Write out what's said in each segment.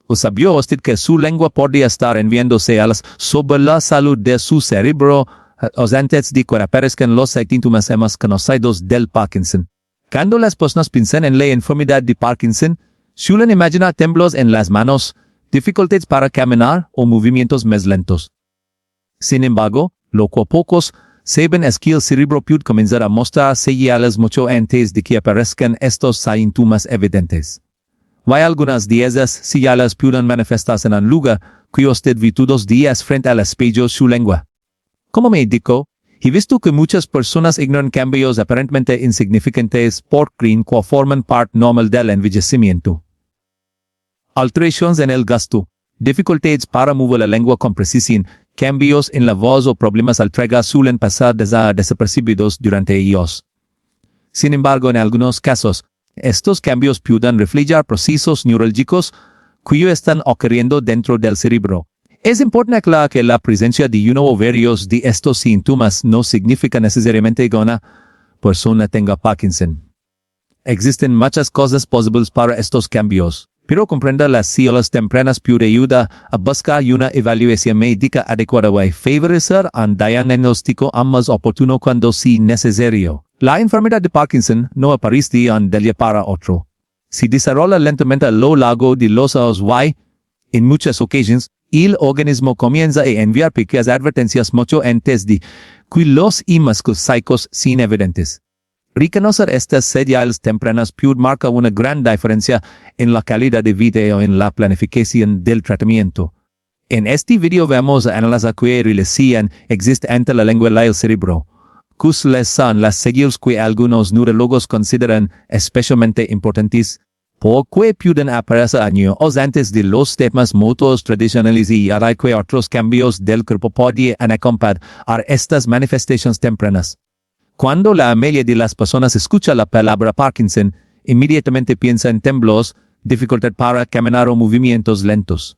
¿O sabía usted que su lengua podría estar enviando señales sobre la salud de su cerebro antes de que aparezcan los síntomas más conocidos del Parkinson? Cuando las personas piensan en la enfermedad de Parkinson, suelen imaginar temblores en las manos, dificultades para caminar o movimientos más lentos. Sin embargo, lo que pocos saben es que el cerebro puede comenzar a mostrar señales mucho antes de que aparezcan estos síntomas evidentes. Hay algunas de esas señales pueden manifestarse en un lugar que usted ve todos los días frente al espejo su lengua. Como médico, he visto que muchas personas ignoran cambios aparentemente insignificantes porque creen que forman parte normal del envejecimiento. Alteraciones en el gasto, dificultades para mover la lengua con precisión, cambios en la voz o problemas al tragar suelen pasar desapercibidos durante ellos. Sin embargo, en algunos casos, estos cambios pueden reflejar procesos neurológicos que están ocurriendo dentro del cerebro. Es importante aclarar que la presencia de uno o varios de estos síntomas no significa necesariamente que una persona tenga Parkinson. Existen muchas cosas posibles para estos cambios, pero comprender las señales tempranas puede ayudar a buscar una evaluación médica adecuada y favorecer un diagnóstico más oportuno cuando sea necesario. La enfermedad de Parkinson no aparece de un día para otro. Se desarrolla lentamente a lo largo de los años y, en muchas ocasiones, el organismo comienza a enviar pequeñas advertencias mucho antes de que los hallazgos psíquicos sean evidentes. Reconocer estas señales tempranas puede marcar una gran diferencia en la calidad de vida y en la planificación del tratamiento. En este video vamos a analizar qué relación existe entre la lengua y el cerebro. ¿Cuáles son las señales que algunos neurólogos consideran especialmente importantes? ¿Por qué pueden aparecer años antes de los sistemas motores tradicionales y hay que otros cambios del cuerpo podrían acompañar a estas manifestaciones tempranas? Cuando la mayoría de las personas escucha la palabra Parkinson, inmediatamente piensa en temblores, dificultad para caminar o movimientos lentos.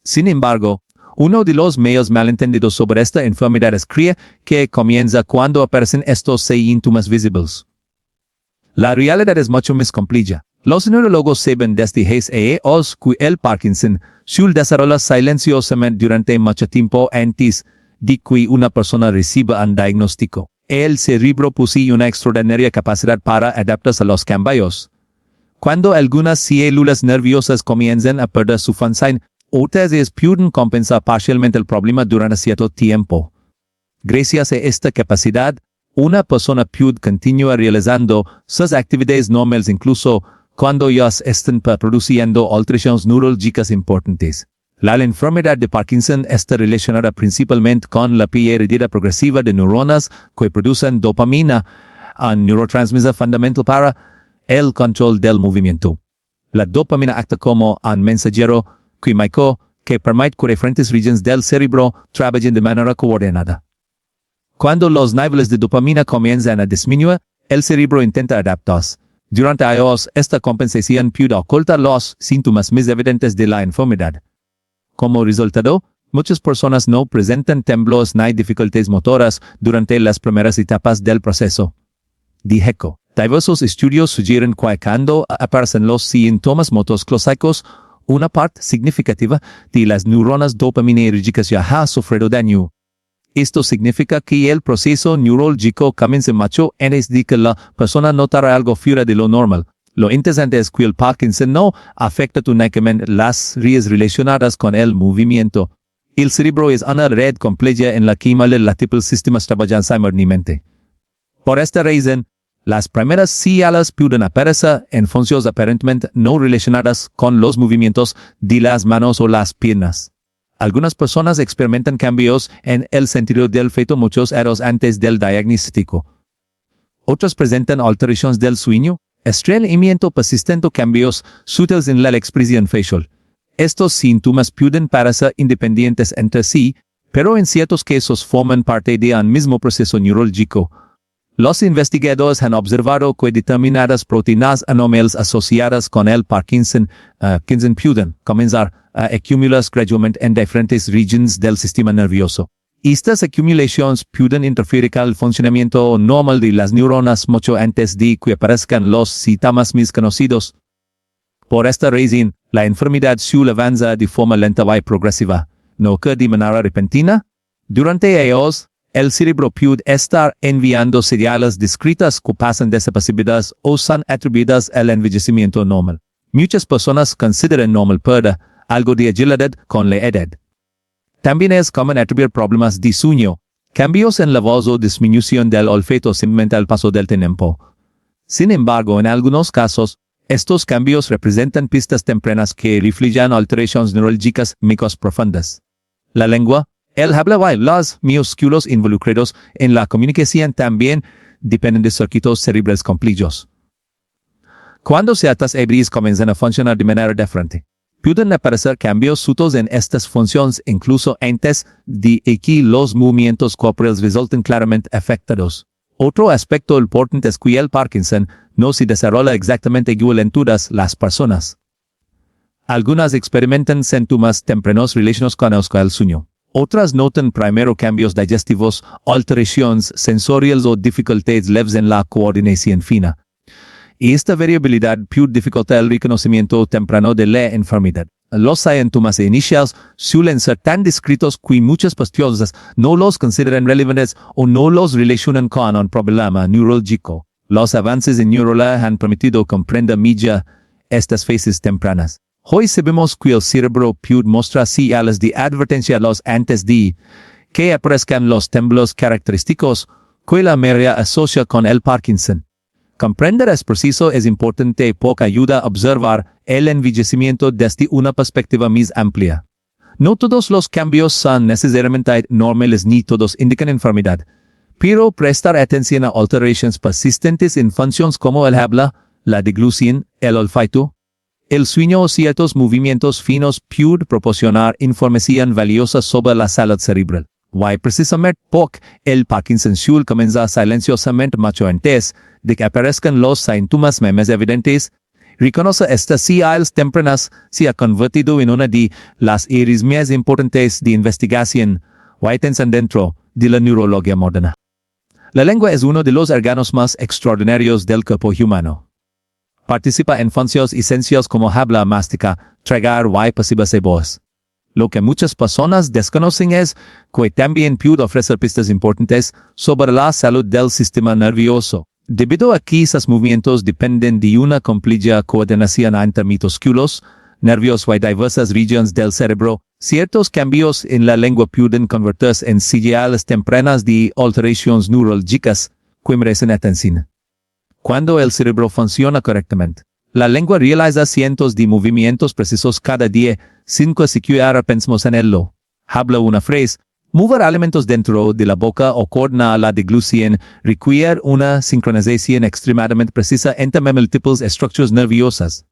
Sin embargo, uno de los mayores malentendidos sobre esta enfermedad es creer que comienza cuando aparecen estos síntomas visibles. La realidad es mucho más compleja. Los neurólogos saben desde hace años que el Parkinson suele desarrollarse silenciosamente durante mucho tiempo antes de que una persona reciba un diagnóstico. El cerebro posee una extraordinaria capacidad para adaptarse a los cambios. Cuando algunas células nerviosas comienzan a perder su función, otras pueden compensar parcialmente el problema durante cierto tiempo. Gracias a esta capacidad, una persona puede continuar realizando sus actividades normales incluso cuando ellas están produciendo alteraciones neurológicas importantes. La enfermedad de Parkinson está relacionada principalmente con la pérdida progresiva de neuronas que producen dopamina, un neurotransmisor fundamental para el control del movimiento. La dopamina actúa como un mensajero químico que permite que diferentes regiones del cerebro trabajen de manera coordinada. Cuando los niveles de dopamina comienzan a disminuir, el cerebro intenta adaptarse. Durante años, esta compensación puede ocultar los síntomas más evidentes de la enfermedad. Como resultado, muchas personas no presentan temblores ni dificultades motoras durante las primeras etapas del proceso. De hecho, diversos estudios sugieren que cuando aparecen los síntomas motores clásicos, una parte significativa de las neuronas dopaminérgicas ya ha sufrido daño. Esto significa que el proceso neurológico comienza mucho antes de que la persona notara algo fuera de lo normal. Lo interesante es que el Parkinson no afecta únicamente las vías relacionadas con el movimiento. El cerebro es una red compleja en la que múltiples sistemas trabajan simultáneamente. Por esta razón, las primeras señales pueden aparecer en funciones aparentemente no relacionadas con los movimientos de las manos o las piernas. Algunas personas experimentan cambios en el sentido del feto muchos años antes del diagnóstico. Otras presentan alteraciones del sueño, estreñimiento persistente o cambios sutiles en la expresión facial. Estos síntomas pueden parecer independientes entre sí, pero en ciertos casos forman parte de un mismo proceso neurológico. Los investigadores han observado que determinadas proteínas anormales asociadas con el Parkinson pueden comenzar a acumularse gradualmente en diferentes regiones del sistema nervioso. Estas acumulaciones pueden interferir con el funcionamiento normal de las neuronas mucho antes de que aparezcan los síntomas más conocidos. Por esta razón, la enfermedad suele avanzar de forma lenta y progresiva, no ocurre de manera repentina. Durante ellos, el cerebro puede estar enviando señales discretas que pasan desapercibidas o son atribuidas al envejecimiento normal. Muchas personas consideran normal perder algo de agilidad con la edad. También es común atribuir problemas de sueño, cambios en la voz o disminución del olfato simplemente al paso del tiempo. Sin embargo, en algunos casos, estos cambios representan pistas tempranas que reflejan alteraciones neurológicas más profundas. La lengua, el habla y los músculos involucrados en la comunicación también dependen de circuitos cerebrales complejos. Cuando ciertas áreas comienzan a funcionar de manera diferente, pueden aparecer cambios sutiles en estas funciones incluso antes de que los movimientos corporales resulten claramente afectados. Otro aspecto importante es que el Parkinson no se desarrolla exactamente igual en todas las personas. Algunas experimentan síntomas tempranos relacionados con el sueño. Otras notan primero cambios digestivos, alteraciones sensoriales o dificultades leves en la coordinación fina. Y esta variabilidad puede dificultar el reconocimiento temprano de la enfermedad. Los síntomas iniciales suelen ser tan discretos que muchas personas no los consideran relevantes o no los relacionan con un problema neurológico. Los avances en neurología han permitido comprender mejor estas fases tempranas. Hoy sabemos que el cerebro puede mostrar señales de advertencia a los antes de que aparezcan los temblores característicos que la mayoría asocia con el Parkinson. Comprender es preciso es importante porque ayuda a observar el envejecimiento desde una perspectiva más amplia. No todos los cambios son necesariamente normales ni todos indican enfermedad, pero prestar atención a alteraciones persistentes en funciones como el habla, la deglución, el olfato, el sueño o ciertos movimientos finos puede proporcionar información valiosa sobre la salud cerebral. Y precisamente porque el Parkinson suele comenzar silenciosamente mucho antes de que aparezcan los síntomas más evidentes, reconoce estas señales tempranas se ha convertido en una de las áreas más importantes de investigación y atención dentro de la neurología moderna. La lengua es uno de los órganos más extraordinarios del cuerpo humano. Participa en funciones esenciales como habla, masticar, tragar y percibirse voz. Lo que muchas personas desconocen es que también puede ofrecer pistas importantes sobre la salud del sistema nervioso. Debido a que esos movimientos dependen de una compleja coordinación entre músculos, nervios y diversas regiones del cerebro, ciertos cambios en la lengua pueden convertirse en señales tempranas de alteraciones neurológicas que merecen atención. Cuando el cerebro funciona correctamente, la lengua realiza cientos de movimientos precisos cada día, sin que siquiera pensemos en ello. Habla una frase, mover alimentos dentro de la boca o coordinar la deglución requiere una sincronización extremadamente precisa entre múltiples estructuras nerviosas.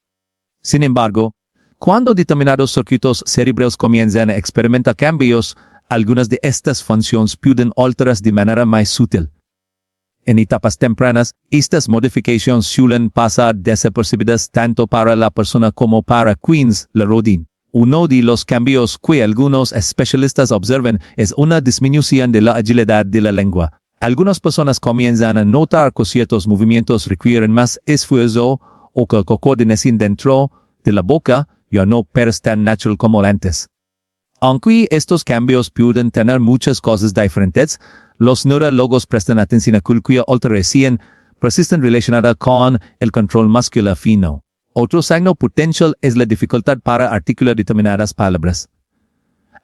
Sin embargo, cuando determinados circuitos cerebrales comienzan a experimentar cambios, algunas de estas funciones pueden alterarse de manera más sutil. En etapas tempranas, estas modificaciones suelen pasar desapercibidas tanto para la persona como para quienes la rodean. Uno de los cambios que algunos especialistas observan es una disminución de la agilidad de la lengua. Algunas personas comienzan a notar que ciertos movimientos requieren más esfuerzo o que la coordinación dentro de la boca ya no parece tan natural como antes. Aunque estos cambios pueden tener muchas cosas diferentes, los neurólogos prestan atención a cualquier alteración persistente relacionada con el control muscular fino. Otro signo potencial es la dificultad para articular determinadas palabras.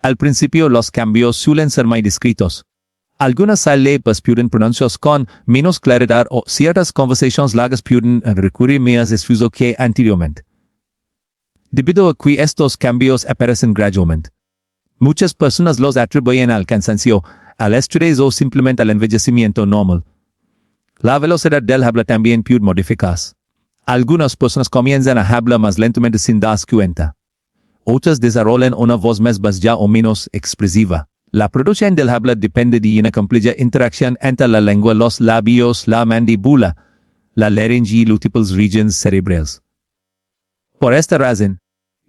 Al principio los cambios suelen ser muy discretos. Algunas sílabas pueden pronunciarse con menos claridad o ciertas conversaciones largas pueden requerir más esfuerzo que anteriormente. Debido a que estos cambios aparecen gradualmente, muchas personas los atribuyen al cansancio, al estrés o simplemente al envejecimiento normal. La velocidad del habla también puede modificarse. Algunas personas comienzan a hablar más lentamente sin darse cuenta. Otras desarrollan una voz más baja o menos expresiva. La producción del habla depende de una compleja interacción entre la lengua, los labios, la mandíbula, la laringe y múltiples regiones cerebrales. Por esta razón,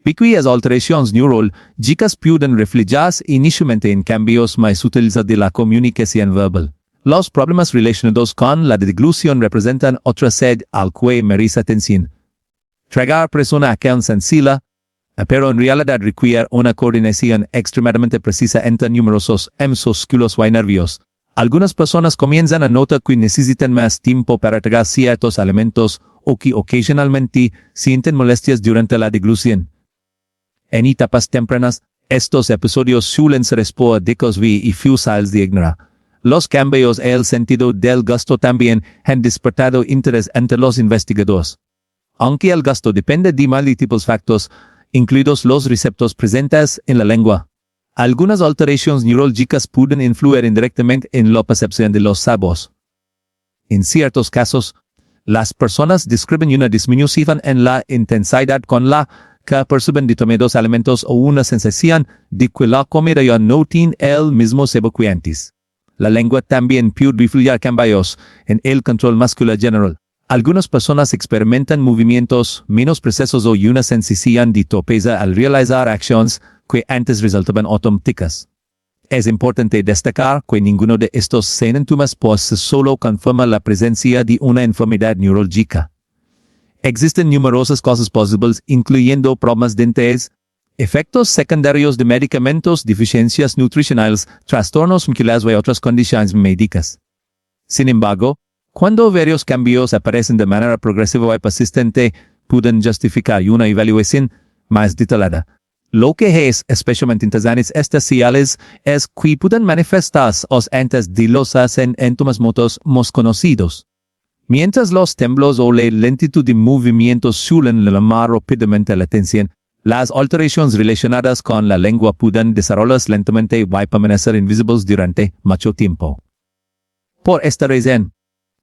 pequeñas alteraciones neurológicas pueden reflejarse inicialmente en cambios más sutiles de la comunicación verbal. Los problemas relacionados con la deglución representan otra sed al que merece atención. Tragar parece una acción sencilla, pero en realidad requiere una coordinación extremadamente precisa entre numerosos músculos y nervios. Algunas personas comienzan a notar que necesitan más tiempo para tragar ciertos alimentos o que ocasionalmente sienten molestias durante la deglución. En etapas tempranas, estos episodios suelen ser esporádicos y fáciles de ignorar. Los cambios en el sentido del gusto también han despertado interés entre los investigadores. Aunque el gusto depende de múltiples factores, incluidos los receptores presentes en la lengua, algunas alteraciones neurológicas pueden influir indirectamente en la percepción de los sabores. En ciertos casos, las personas describen una disminución en la intensidad con la que perciben determinados alimentos o una sensación de que la comida ya no tiene el mismo sabor que antes. La lengua también puede reflejar cambios en el control muscular general. Algunas personas experimentan movimientos menos precisos o una sensación de torpeza al realizar acciones que antes resultaban automáticas. Es importante destacar que ninguno de estos síntomas por sí solo confirma la presencia de una enfermedad neurológica. Existen numerosas causas posibles, incluyendo problemas dentales, efectos secundarios de medicamentos, deficiencias nutricionales, trastornos musculares y otras condiciones médicas. Sin embargo, cuando varios cambios aparecen de manera progresiva y persistente, pueden justificar una evaluación más detallada. Lo que es especialmente interesante estas señales es que pueden manifestarse antes de los síntomas motos más conocidos. Mientras los temblores o la lentitud de movimientos suelen llamar rápidamente la atención, las alteraciones relacionadas con la lengua pueden desarrollarse lentamente y permanecer invisibles durante mucho tiempo. Por esta razón,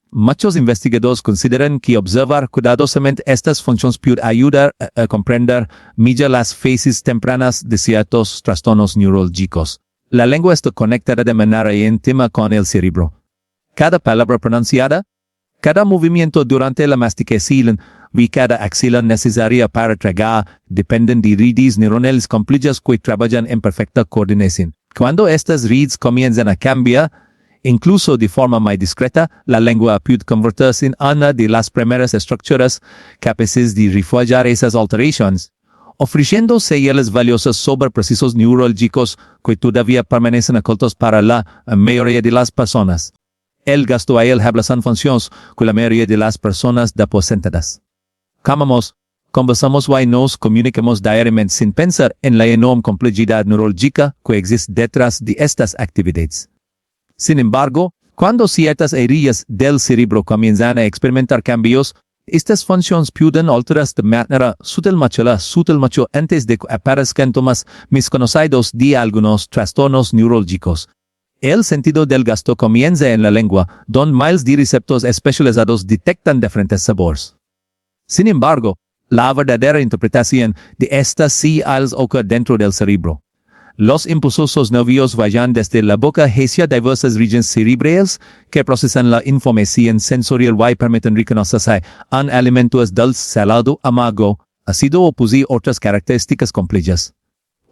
muchos investigadores consideran que observar cuidadosamente estas funciones puede ayudar a comprender mejor las fases tempranas de ciertos trastornos neurológicos. La lengua está conectada de manera íntima con el cerebro. Cada palabra pronunciada, cada movimiento durante la masticación y cada acción necesaria para tragar dependen de redes neuronales complejas que trabajan en perfecta coordinación. Cuando estas redes comienzan a cambiar, incluso de forma muy discreta, la lengua puede convertirse en una de las primeras estructuras capaces de reflejar esas alteraciones, ofreciendo señales valiosas sobre procesos neurológicos que todavía permanecen ocultos para la mayoría de las personas. El gusto y el habla son funciones que la mayoría de las personas da por sentadas. Comemos, conversamos y nos comunicamos diariamente sin pensar en la enorme complejidad neurológica que existe detrás de estas actividades. Sin embargo, cuando ciertas áreas del cerebro comienzan a experimentar cambios, estas funciones pueden alterarse de manera sutil mucho antes de que aparezcan síntomas misconocidos de algunos trastornos neurológicos. El sentido del gusto comienza en la lengua, donde miles de receptores especializados detectan diferentes sabores. Sin embargo, la verdadera interpretación de estas señales ocurre dentro del cerebro. Los impulsos nerviosos vayan desde la boca hacia diversas regiones cerebrales que procesan la información sensorial y permiten reconocerse en alimentos dulce, salado, amargo, ácido o posee otras características complejas.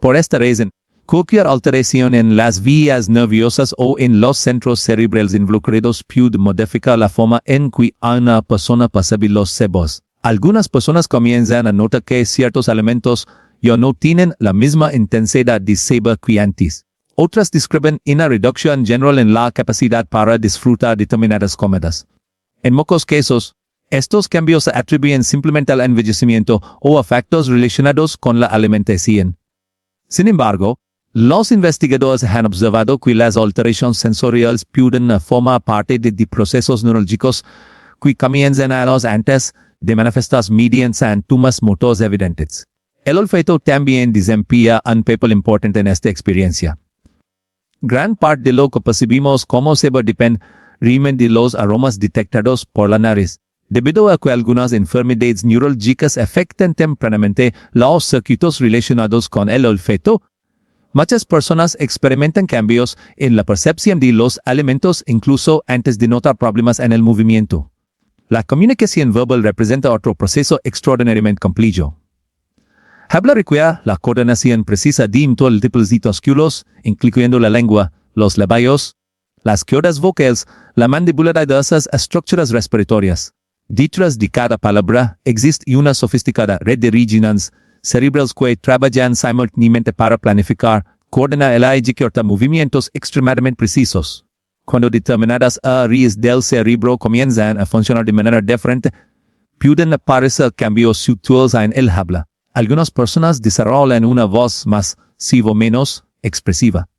Por esta razón, cualquier alteración en las vías nerviosas o en los centros cerebrales involucrados puede modificar la forma en que una persona percibe los sabores. Algunas personas comienzan a notar que ciertos alimentos ya no tienen la misma intensidad de sabor que antes. Otras describen una reducción general en la capacidad para disfrutar determinadas comidas. En muchos casos, estos cambios se atribuyen simplemente al envejecimiento o a factores relacionados con la alimentación. Sin embargo, los investigadores han observado que las alteraciones sensoriales pueden formar parte de procesos neurológicos que comienzan años antes de manifestarse mediante síntomas motores evidentes. El olfato también desempeña un papel importante en esta experiencia. Gran parte de lo que percibimos como sabor depende realmente de los aromas detectados por la nariz. Debido a que algunas enfermedades neurológicas afectan tempranamente los circuitos relacionados con el olfato, muchas personas experimentan cambios en la percepción de los alimentos incluso antes de notar problemas en el movimiento. La comunicación verbal representa otro proceso extraordinariamente complejo. Habla requiere la coordinación precisa de múltiples músculos, incluyendo la lengua, los labios, las cuerdas vocales, la mandíbula y diversas estructuras respiratorias. Detrás de cada palabra existe una sofisticada red de regiones cerebrales que trabajan simultáneamente para planificar, coordinar y ejecutar movimientos extremadamente precisos. Cuando determinadas áreas del cerebro comienzan a funcionar de manera diferente, pueden aparecer cambios sutiles en el habla. Algunas personas desarrollan una voz más o menos expresiva.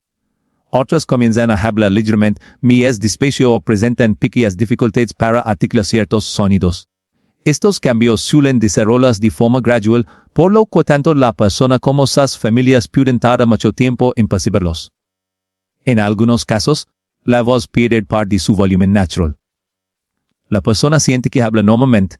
Otras comienzan a hablar ligeramente más despacio o presentan pequeñas dificultades para articular ciertos sonidos. Estos cambios suelen desarrollarse de forma gradual, por lo que tanto la persona como sus familias pueden tardar mucho tiempo en percibirlos. En algunos casos, la voz pierde parte de su volumen natural. La persona siente que habla normalmente,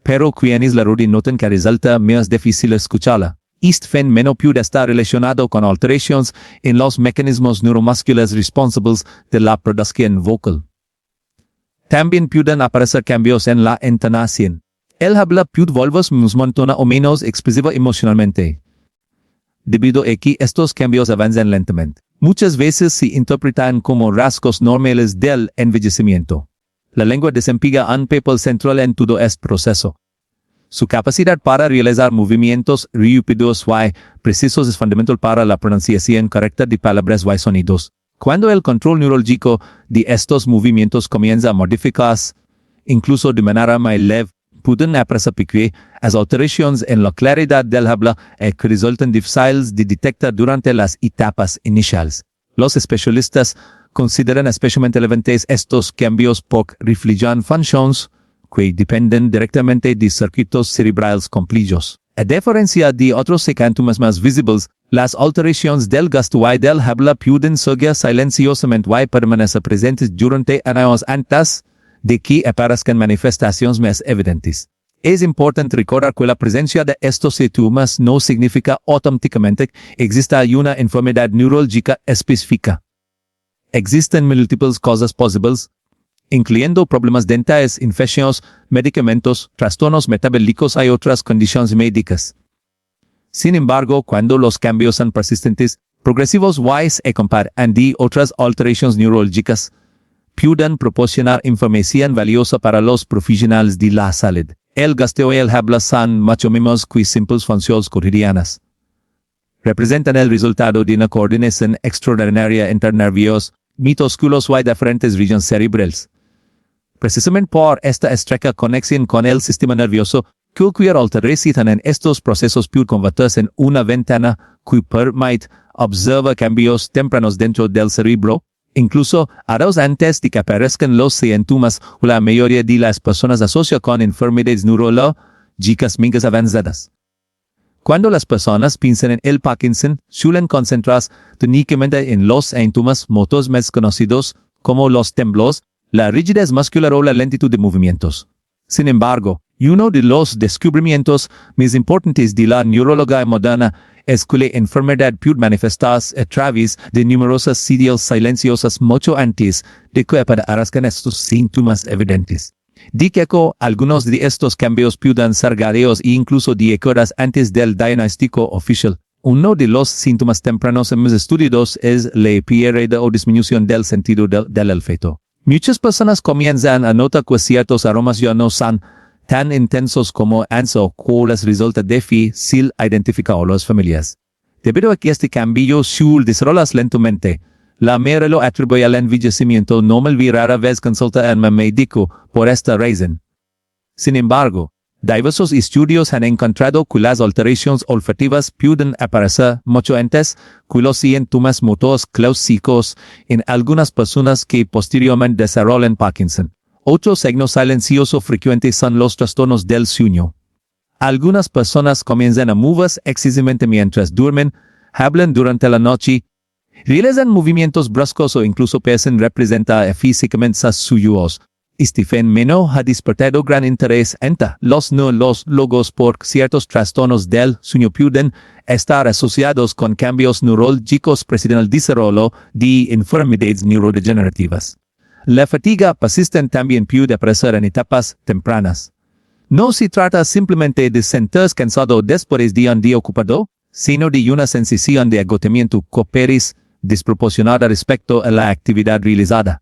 pero quienes la rodean notan que resulta más difícil escucharla. Este fenómeno puede estar relacionado con alteraciones en los mecanismos neuromusculares responsables de la producción vocal. También pueden aparecer cambios en la entonación. El habla puede volverse más monótona o menos expresiva emocionalmente, debido a que estos cambios avanzan lentamente. Muchas veces se interpretan como rasgos normales del envejecimiento. La lengua desempeña un papel central en todo este proceso. Su capacidad para realizar movimientos rápidos y precisos es fundamental para la pronunciación correcta de palabras y sonidos. Cuando el control neurológico de estos movimientos comienza a modificarse, incluso de manera más leve, pueden aparecer pequeñas alteraciones en la claridad del habla que resultan difíciles de detectar durante las etapas iniciales. Los especialistas consideran especialmente relevantes estos cambios porque reflejan funciones que dependen directamente de circuitos cerebrales complejos. A diferencia de otros síntomas más visibles, las alteraciones del gusto y del habla pueden seguir silenciosamente y permanecer presentes durante años antes de que aparezcan manifestaciones más evidentes. Es importante recordar que la presencia de estos síntomas no significa automáticamente que exista una enfermedad neurológica específica. Existen múltiples causas posibles, incluyendo problemas dentales, infecciones, medicamentos, trastornos metabólicos y otras condiciones médicas. Sin embargo, cuando los cambios son persistentes, progresivos y se acompañan de otras alteraciones neurológicas, pueden proporcionar información valiosa para los profesionales de la salud. El gusto y el habla son mucho menos que simples funciones cotidianas. Representan el resultado de una coordinación extraordinaria entre nervios, músculos y diferentes regiones cerebrales. Precisamente por esta estrecha conexión con el sistema nervioso, cualquier alteración en estos procesos puede convertirse en una ventana que permite observar cambios tempranos dentro del cerebro, incluso horas antes de que aparezcan los síntomas. La mayoría de las personas asocian con enfermedades neurológicas más avanzadas. Cuando las personas piensan en el Parkinson, suelen concentrarse únicamente en los síntomas motores más conocidos, como los temblores, la rigidez muscular o la lentitud de movimientos. Sin embargo, uno de los descubrimientos más importantes de la neurología moderna es que la enfermedad puede manifestarse a través de numerosas señales silenciosas mucho antes de que aparezcan estos síntomas evidentes. De que algunos de estos cambios pueden ser graduados e incluso décadas antes del diagnóstico oficial. Uno de los síntomas tempranos más estudiados es la pérdida o disminución del sentido del olfato. Muchas personas comienzan a notar que ciertos aromas ya no son tan intensos como antes o que les resulta difícil identificar a las familias. Debido a que este cambio suele desarrollarse lentamente, la mayoría lo atribuye al envejecimiento normal y rara vez consulta a un médico por esta razón. Sin embargo, diversos estudios han encontrado que las alteraciones olfativas pueden aparecer mucho antes que los síntomas motores clásicos en algunas personas que posteriormente desarrollan Parkinson. Otro signo silencioso frecuente son los trastornos del sueño. Algunas personas comienzan a moverse excesivamente mientras duermen, hablan durante la noche, realizan movimientos bruscos o incluso parecen representar físicamente sus suyos. Este fenómeno ha despertado gran interés entre los neurólogos porque ciertos trastornos del sueño pueden estar asociados con cambios neurológicos precediendo el desarrollo de enfermedades neurodegenerativas. La fatiga persistente también puede aparecer en etapas tempranas. No se trata simplemente de sentirse cansado después de un día ocupado, sino de una sensación de agotamiento que parece desproporcionada respecto a la actividad realizada.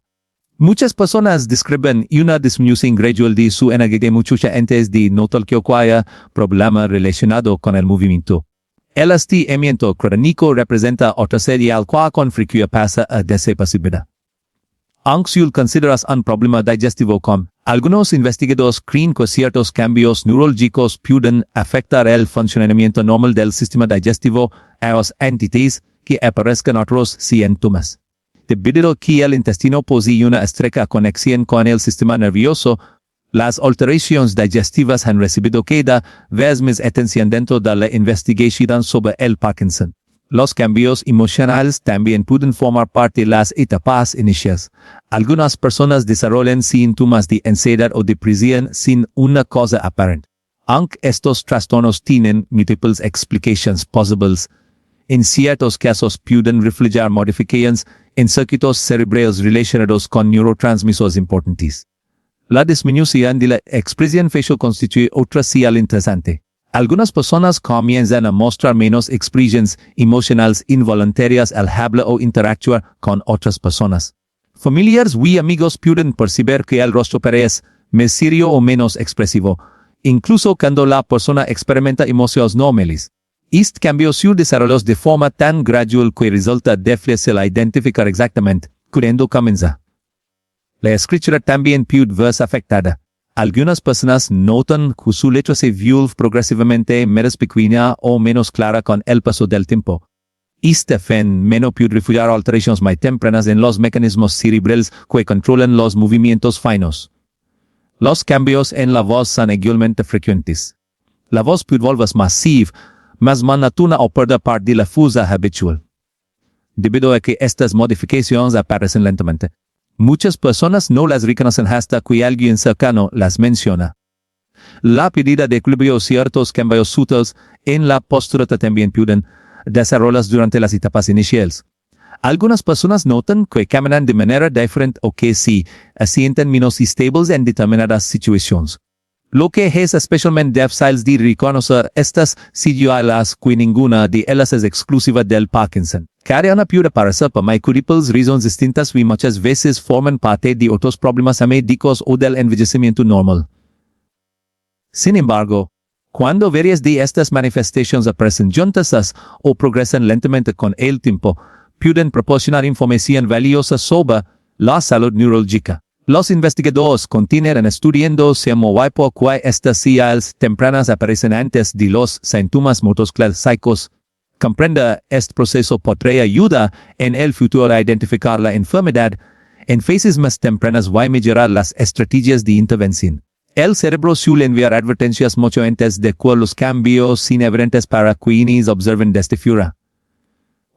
Muchas personas describen una disminución gradual de su energía mucho antes de notar que ocurre problema relacionado con el movimiento. El estiramiento crónico representa otra señal que con frecuencia pasa desapercibida. Aunque se considera un problema digestivo como algunos investigadores creen que ciertos cambios neurológicos pueden afectar el funcionamiento normal del sistema digestivo a las entidades que aparezcan otros síntomas. Debido a que el intestino posee una estrecha conexión con el sistema nervioso, las alteraciones digestivas han recibido cada vez más atención dentro de la investigación sobre el Parkinson. Los cambios emocionales también pueden formar parte de las etapas iniciales. Algunas personas desarrollan síntomas de ansiedad o depresión sin una causa aparente. Aunque estos trastornos tienen múltiples explicaciones posibles, en ciertos casos pueden reflejar modificaciones en circuitos cerebrales relacionados con neurotransmisores importantes. La disminución de la expresión facial constituye otra señal interesante. Algunas personas comienzan a mostrar menos expresiones emocionales involuntarias al hablar o interactuar con otras personas. Familiares y amigos pueden percibir que el rostro parece más serio o menos expresivo, incluso cuando la persona experimenta emociones normales. Este cambio se desarrolla de forma tan gradual que resulta difícil identificar exactamente cuándo comienza. La escritura también puede verse afectada. Algunas personas notan que su letra se vuelve progresivamente menos pequeña o menos clara con el paso del tiempo. Este fenómeno puede reflejar alteraciones más tempranas en los mecanismos cerebrales que controlan los movimientos finos. Los cambios en la voz son igualmente frecuentes. La voz puede volverse masiva, más monótona o perder parte de la fuerza habitual. Debido a que estas modificaciones aparecen lentamente, muchas personas no las reconocen hasta que alguien cercano las menciona. La pérdida de equilibrio o ciertos cambios sutiles en la postura también pueden desarrollarse durante las etapas iniciales. Algunas personas notan que caminan de manera diferente o que se sienten menos estables en determinadas situaciones. Lo que es especialmente difícil de reconocer estas señales que ninguna de ellas es exclusiva del Parkinson. Cada una puede aparecer por múltiples razones distintas y muchas veces forman parte de otros problemas médicos o del envejecimiento normal. Sin embargo, cuando varias de estas manifestaciones aparecen juntas o progresan lentamente con el tiempo, pueden proporcionar información valiosa sobre la salud neurológica. Los investigadores continúan estudiando por qué estas señales tempranas aparecen antes de los síntomas motos clásicos. Comprender este proceso podría ayudar en el futuro a identificar la enfermedad en fases más tempranas y mejorar las estrategias de intervención. El cerebro suele enviar advertencias mucho antes de que los cambios inherentes para quienes observen desde fuera.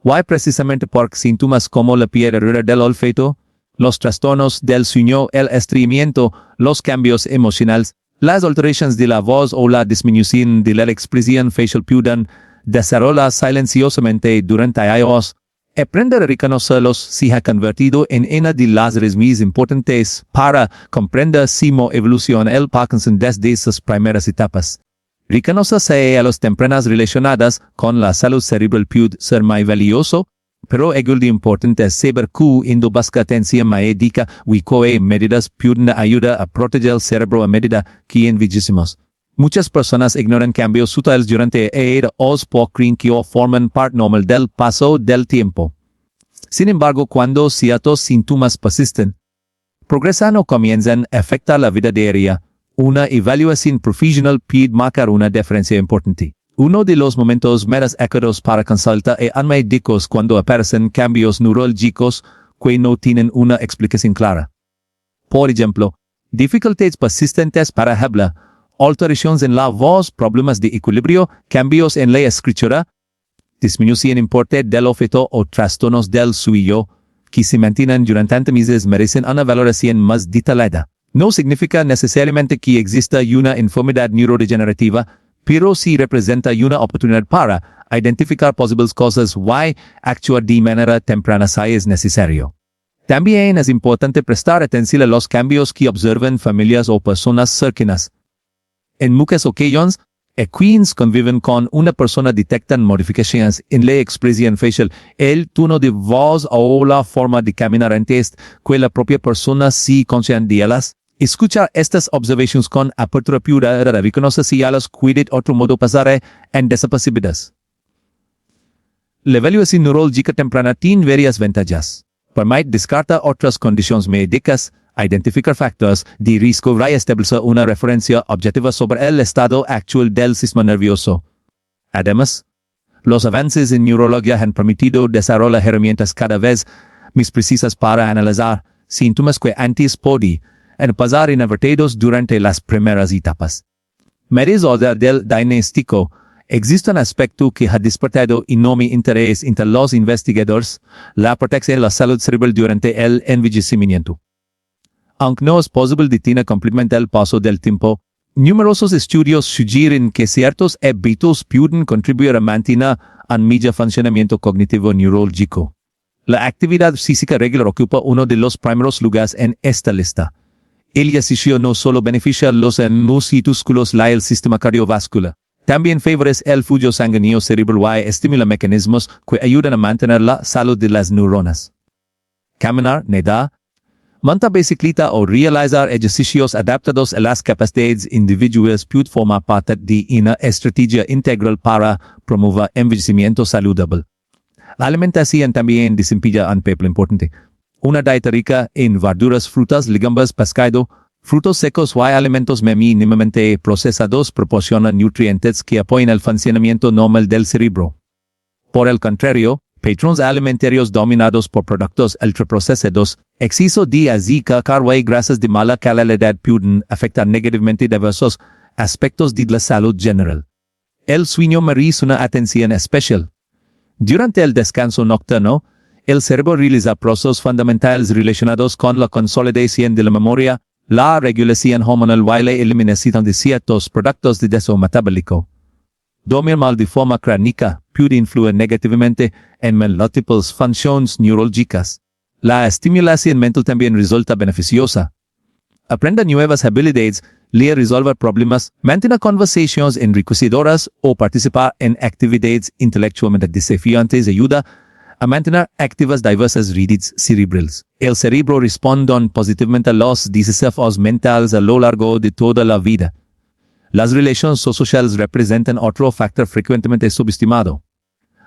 Y precisamente por síntomas como la pérdida del olfato, los trastornos del sueño, el estreñimiento, los cambios emocionales, las alteraciones de la voz o la disminución de la expresión facial pueden desarrollar silenciosamente durante años. Aprender a reconocerlos se ha convertido en una de las razones más importantes para comprender cómo evoluciona el Parkinson desde sus primeras etapas. Reconocer señales tempranas relacionadas con la salud cerebral puede ser muy valioso, pero igual de importante es saber cuándo buscar atención médica y qué medidas pueden ayudar a proteger el cerebro a medida que envejecemos. Muchas personas ignoran cambios sutiles durante edades por creen que forman parte normal del paso del tiempo. Sin embargo, cuando ciertos síntomas persisten, progresan o comienzan a afectar la vida diaria, una evaluación profesional puede marcar una diferencia importante. Uno de los momentos más adecuados para consultar a un médico es cuando aparecen cambios neurológicos que no tienen una explicación clara. Por ejemplo, dificultades persistentes para hablar, alteraciones en la voz, problemas de equilibrio, cambios en la escritura, disminución importante del olfato o trastornos del sueño, que se mantienen durante meses merecen una valoración más detallada. No significa necesariamente que exista una enfermedad neurodegenerativa, pero sí representa una oportunidad para identificar posibles causas y actuar de manera temprana si es necesario. También es importante prestar atención a los cambios que observan familias o personas cercanas. En muchas ocasiones, quienes conviven con una persona detectan modificaciones en la expresión facial, el tono de voz o la forma de caminar antes que la propia persona se consciente de ellas. Escuchar estas observaciones con apertura pura reconoce si ellas cuidan otro modo pasar en desapercibidas. La evaluación neurológica temprana tiene varias ventajas. Permite descartar otras condiciones médicas, identificar factores de riesgo y establecer una referencia objetiva sobre el estado actual del sistema nervioso. Además, los avances en neurología han permitido desarrollar herramientas cada vez más precisas para analizar síntomas que antes podían pasar inadvertidos durante las primeras etapas. Medidas del diagnóstico. Existe un aspecto que ha despertado enorme interés entre los investigadores, la protección de la salud cerebral durante el envejecimiento. Aunque no es posible detener completamente el paso del tiempo, numerosos estudios sugieren que ciertos hábitos pueden contribuir a mantener un mejor funcionamiento cognitivo neurológico. La actividad física regular ocupa uno de los primeros lugares en esta lista. El ejercicio no solo beneficia a los músculos y el sistema cardiovascular, también favorece el flujo sanguíneo cerebral y estimula mecanismos que ayudan a mantener la salud de las neuronas. Caminar, nadar, montar bicicleta o realizar ejercicios adaptados a las capacidades individuales puede formar parte de una estrategia integral para promover envejecimiento saludable. La alimentación también desempeña un papel importante. Una dieta rica en verduras, frutas, legumbres, pescado, frutos secos y alimentos mínimamente procesados proporcionan nutrientes que apoyan el funcionamiento normal del cerebro. Por el contrario, patrones alimentarios dominados por productos ultraprocesados, exceso de azúcar y grasas de mala calidad pueden afectar negativamente diversos aspectos de la salud general. El sueño merece una atención especial. Durante el descanso nocturno, el cerebro realiza procesos fundamentales relacionados con la consolidación de la memoria, la regulación hormonal y la eliminación de ciertos productos de deseo metabólico. Dormir mal de forma crónica puede influir negativamente en múltiples funciones neurológicas. La estimulación mental también resulta beneficiosa. Aprender nuevas habilidades, leer y resolver problemas, mantener conversaciones enriquecedoras o participar en actividades intelectualmente desafiantes ayuda a mantener activas diversas redes cerebrales. El cerebro responde positivamente a los desafíos mentales a lo largo de toda la vida. Las relaciones sociales representan otro factor frecuentemente subestimado.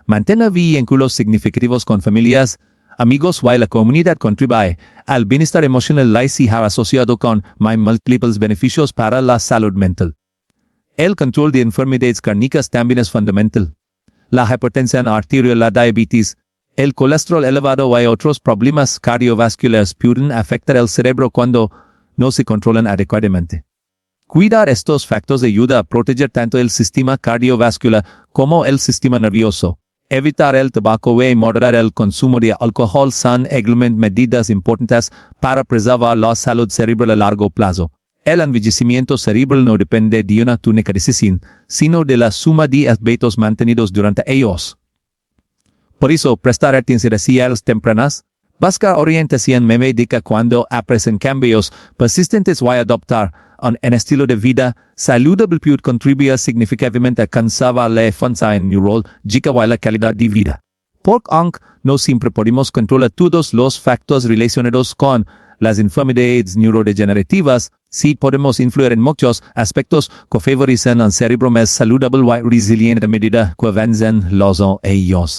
Mantener vínculos significativos con familias, amigos y la comunidad contribuye al bienestar emocional y se ha asociado con múltiples beneficios para la salud mental. El control de enfermedades crónicas también es fundamental. La hipertensión arterial, la diabetes, el colesterol elevado y otros problemas cardiovasculares pueden afectar el cerebro cuando no se controlan adecuadamente. Cuidar estos factores ayuda a proteger tanto el sistema cardiovascular como el sistema nervioso. Evitar el tabaco y moderar el consumo de alcohol son igualmente medidas importantes para preservar la salud cerebral a largo plazo. El envejecimiento cerebral no depende de una única decisión, sino de la suma de hábitos mantenidos durante ellos. Por eso, prestar atención a señales tempranas, buscar orientación médica cuando aparecen cambios persistentes y adoptar un estilo de vida saludable puede contribuir significativamente a conservar la función neurológica y la calidad de vida. Porque aunque no siempre podemos controlar todos los factores relacionados con las enfermedades neurodegenerativas, sí podemos influir en muchos aspectos que favorecen un cerebro más saludable y resiliente a medida que avancen los años.